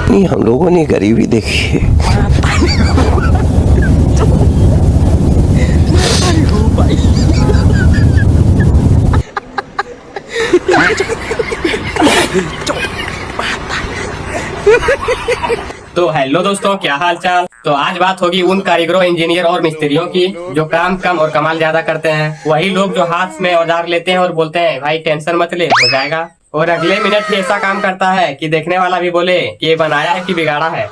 कितनी हम लोगों ने गरीबी देखी है। तो हेलो दोस्तों, क्या हाल चाल। तो आज बात होगी उन कारीगरों, इंजीनियर और मिस्त्रियों की जो काम कम और कमाल ज्यादा करते हैं। वही लोग जो हाथ में औजार लेते हैं और बोलते हैं भाई टेंशन मत ले, हो जाएगा, और अगले मिनट ही ऐसा काम करता है कि देखने वाला भी बोले कि ये बनाया है कि बिगाड़ा है।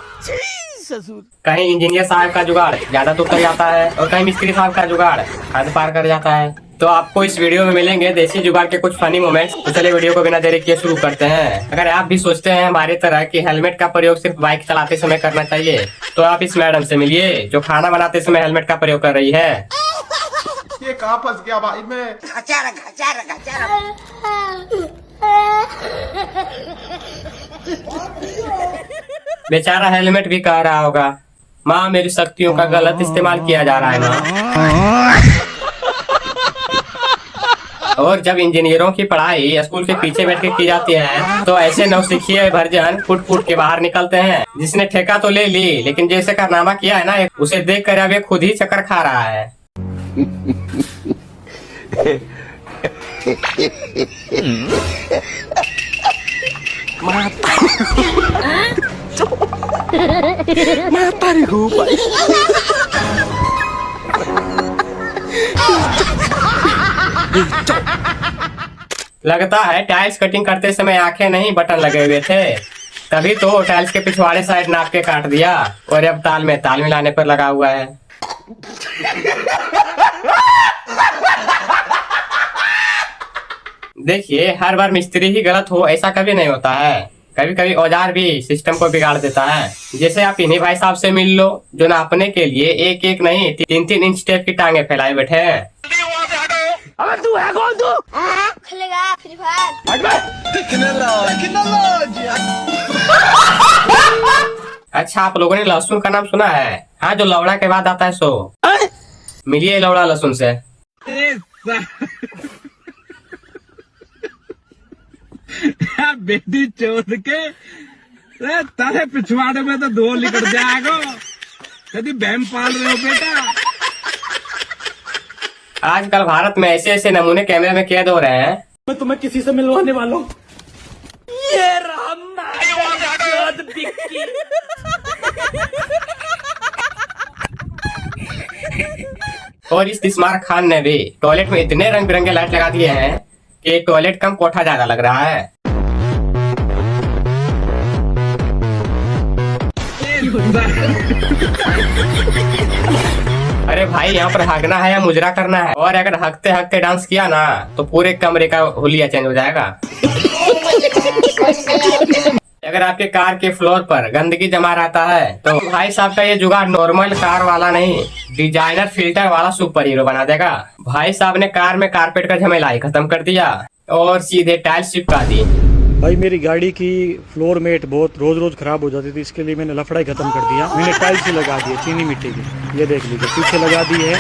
कहीं इंजीनियर साहब का जुगाड़ ज्यादा दूर तक जाता है और कहीं मिस्त्री साहब का जुगाड़ हद पार कर जाता है। तो आपको इस वीडियो में मिलेंगे देसी जुगाड़ के कुछ फनी मोमेंट्स। तो चलिए वीडियो को बिना देरी किए शुरू करते हैं। अगर आप भी सोचते हैं हमारी तरह कि हेलमेट का प्रयोग सिर्फ बाइक चलाते समय करना चाहिए, तो आप इस मैडम से मिलिए जो खाना बनाते समय हेलमेट का प्रयोग कर रही है। ये कहाँ फंस गया भाई मैं। बेचारा हेलमेट भी कह रहा होगा, माँ मेरी शक्तियों का गलत इस्तेमाल किया जा रहा है ना। और जब इंजीनियरों की पढ़ाई स्कूल के पीछे बैठ के की जाती है तो ऐसे नौसिखिए भरजन फुट फुट के बाहर निकलते हैं, जिसने ठेका तो ले ली लेकिन जैसे कारनामा किया है ना, उसे देख कर अब ये खुद ही चक्कर खा रहा है। लगता है टाइल्स कटिंग करते समय आंखें नहीं बटन लगे हुए थे, तभी तो टाइल्स के पिछवाड़े साइड नाप के काट दिया और अब ताल में ताल मिलाने पर लगा हुआ है। देखिए, हर बार मिस्त्री ही गलत हो ऐसा कभी नहीं होता है। कभी कभी औजार भी सिस्टम को बिगाड़ देता है। जैसे आप इन्हीं भाई साहब से मिल लो जो नापने के लिए एक एक नहीं 3-3 इंच टेप की टांगे फैलाए बैठे हैं। अबे तू है कौन? तू खेलेगा फ्री फायर? अच्छा, आप लोगों ने लहसुन का नाम सुना है? हाँ, जो लौड़ा के बाद आता है सो। मिलिए लौड़ा लहसुन से। बेटी चोद के तारे पिछवाड़े में तो दो निकल जाएगा। यदि बहन पाल रहे हो बेटा। आजकल भारत में ऐसे ऐसे नमूने कैमरे में कैद हो रहे हैं। मैं तुम्हें किसी से मिलवाने वाला हूँ। ये और इस स्मार्ट खान ने भी टॉयलेट में इतने रंग बिरंगे लाइट लगा दिए हैं कि एक टॉयलेट कम कोठा ज्यादा लग रहा है। अरे भाई, यहाँ पर हगना है या मुजरा करना है? और अगर हकते हकते डांस किया ना तो पूरे कमरे का हुलिया चेंज हो जाएगा। अगर आपके कार के फ्लोर पर गंदगी जमा रहता है तो भाई साहब का ये जुगाड़ नॉर्मल कार वाला नहीं, डिजाइनर फिल्टर वाला सुपर हीरो बना देगा। भाई साहब ने कार में कारपेट का झमेला ही खत्म कर दिया और सीधे टाइल्स चिपका दी। भाई मेरी गाड़ी की फ्लोर मेट बहुत रोज खराब हो जाती थी, इसके लिए मैंने लफड़ा ही खत्म कर दिया। मैंने टाइल्स ही लगा दी है चीनी मिट्टी की, ये देख लीजिए पीछे लगा दी है,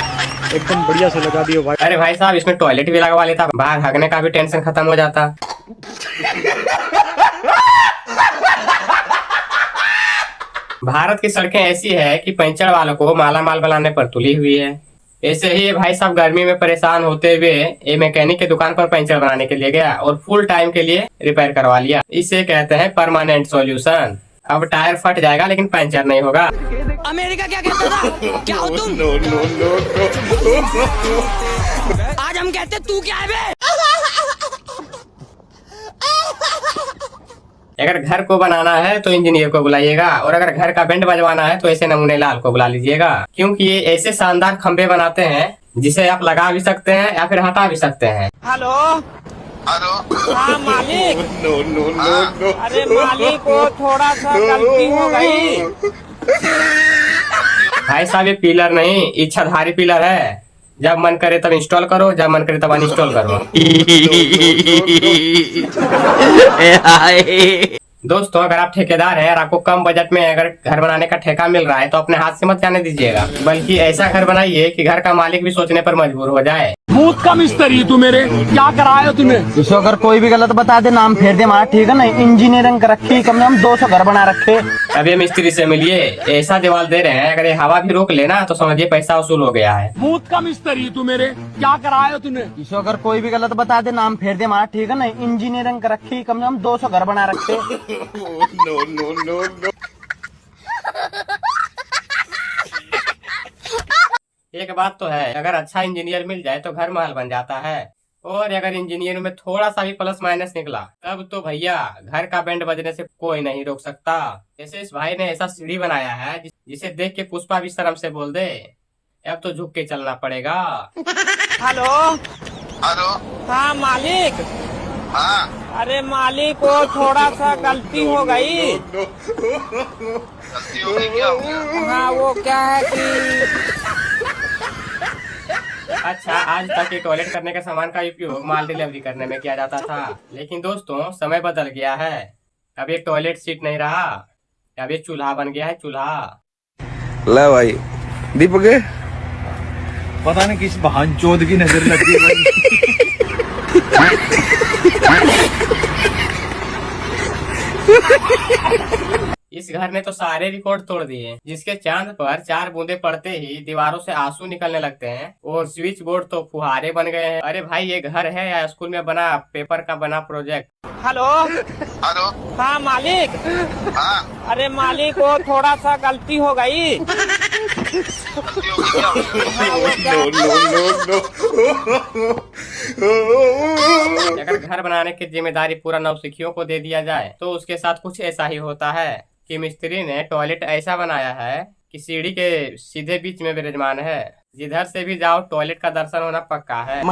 एकदम बढ़िया से लगा दी है। अरे भाई साहब, इसमें टॉयलेट भी लगवा लेता, बाहर हगने का भी टेंशन खत्म हो जाता। भारत की सड़कें ऐसी है कि पंचर वालों को माला माल बनाने पर तुली हुई है। ऐसे ही भाई साहब गर्मी में परेशान होते हुए ये मैकेनिक की दुकान पर पंचर बनाने के लिए गया और फुल टाइम के लिए रिपेयर करवा लिया। इसे कहते हैं परमानेंट सॉल्यूशन। अब टायर फट जाएगा लेकिन पंचर नहीं होगा। अमेरिका क्या कहता था? क्या हो तुम? आज हम कहते तू क्या है बे? अगर घर को बनाना है तो इंजीनियर को बुलाइएगा, और अगर घर का बैंड बजवाना है तो ऐसे नमूने लाल को बुला लीजिएगा, क्योंकि ये ऐसे शानदार खंबे बनाते हैं जिसे आप लगा भी सकते हैं या फिर हटा भी सकते हैं। हेलो हाँ मालिक। नो। अरे मालिक को थोड़ा सा गलती हो गई। भाई साहब, ये पिलर नहीं इच्छाधारी पिलर है। जब मन करे तब इंस्टॉल करो, जब मन करे तब अनइंस्टॉल करो। दोस्तों, अगर आप ठेकेदार हैं और आपको कम बजट में अगर घर बनाने का ठेका मिल रहा है तो अपने हाथ से मत जाने दीजिएगा, बल्कि ऐसा घर बनाइए कि घर का मालिक भी सोचने पर मजबूर हो जाए। भूत का मिस्त्री तू मेरे, क्या कराया तूने? इसको अगर कोई भी गलत बता दे नाम फेर दे हमारा, ठीक है ना? इंजीनियरिंग कर रखी, कम से कम 200 घर बना रखे। अब ये मिस्त्री से मिलिए, ऐसा दीवार दे रहे हैं, अगर ये हवा भी रोक लेना तो समझिए पैसा वसूल हो गया है। भूत का मिस्त्री तू मेरे, क्या कराया तूने? इसको अगर कोई भी गलत बता दे नाम फेर दे हमारा, ठीक है ना? इंजीनियरिंग कर रखी, कम से कम 200 घर बना रखे। एक बात तो है, अगर अच्छा इंजीनियर मिल जाए तो घर महल बन जाता है, और अगर इंजीनियर में थोड़ा सा भी प्लस माइनस निकला तब तो भैया घर का बैंड बजने से कोई नहीं रोक सकता। जैसे इस भाई ने ऐसा सीढ़ी बनाया है जिसे देख के पुष्पा भी शर्म से बोल दे अब तो झुक के चलना पड़ेगा। Hello hello. हाँ मालिक। हाँ। अरे मालिक वो थोड़ा सा गलती हो गई। गलती हो गई, क्या हो गया? हाँ वो क्या है कि अच्छा, आज तक ये टॉयलेट करने के सामान का उपयोग माल डिलीवरी करने में किया जाता था, लेकिन दोस्तों समय बदल गया है। अब ये टॉयलेट सीट नहीं रहा, अब ये चूल्हा बन गया है, चूल्हा। ला भाई दीपक पता नहीं किस बहन चोद की नजर लगी है भाई। इस घर ने तो सारे रिकॉर्ड तोड़ दिए, जिसके चांद पर 4 बूंदे पड़ते ही दीवारों से आंसू निकलने लगते हैं और स्विच बोर्ड तो फुहारे बन गए हैं। अरे भाई ये घर है या स्कूल में बना पेपर का बना प्रोजेक्ट? Hello hello. हाँ मालिक। हाँ। अरे मालिक वो थोड़ा सा गलती हो गई। गलती हो गई, क्या हो गया? अगर घर बनाने की जिम्मेदारी पूरा नौसिखियों को दे दिया जाए तो उसके साथ कुछ ऐसा ही होता है कि मिस्त्री ने टॉयलेट ऐसा बनाया है कि सीढ़ी के सीधे बीच में विराजमान है, जिधर से भी जाओ टॉयलेट का दर्शन होना पक्का है। तो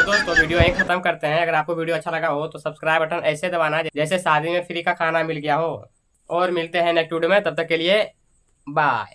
दोस्तों वीडियो यहीं खत्म करते हैं। अगर आपको वीडियो अच्छा लगा हो तो सब्सक्राइब बटन ऐसे दबाना जैसे शादी में फ्री का खाना मिल गया हो, और मिलते हैं नेक्स्ट वीडियो में। तब तक के लिए बाय।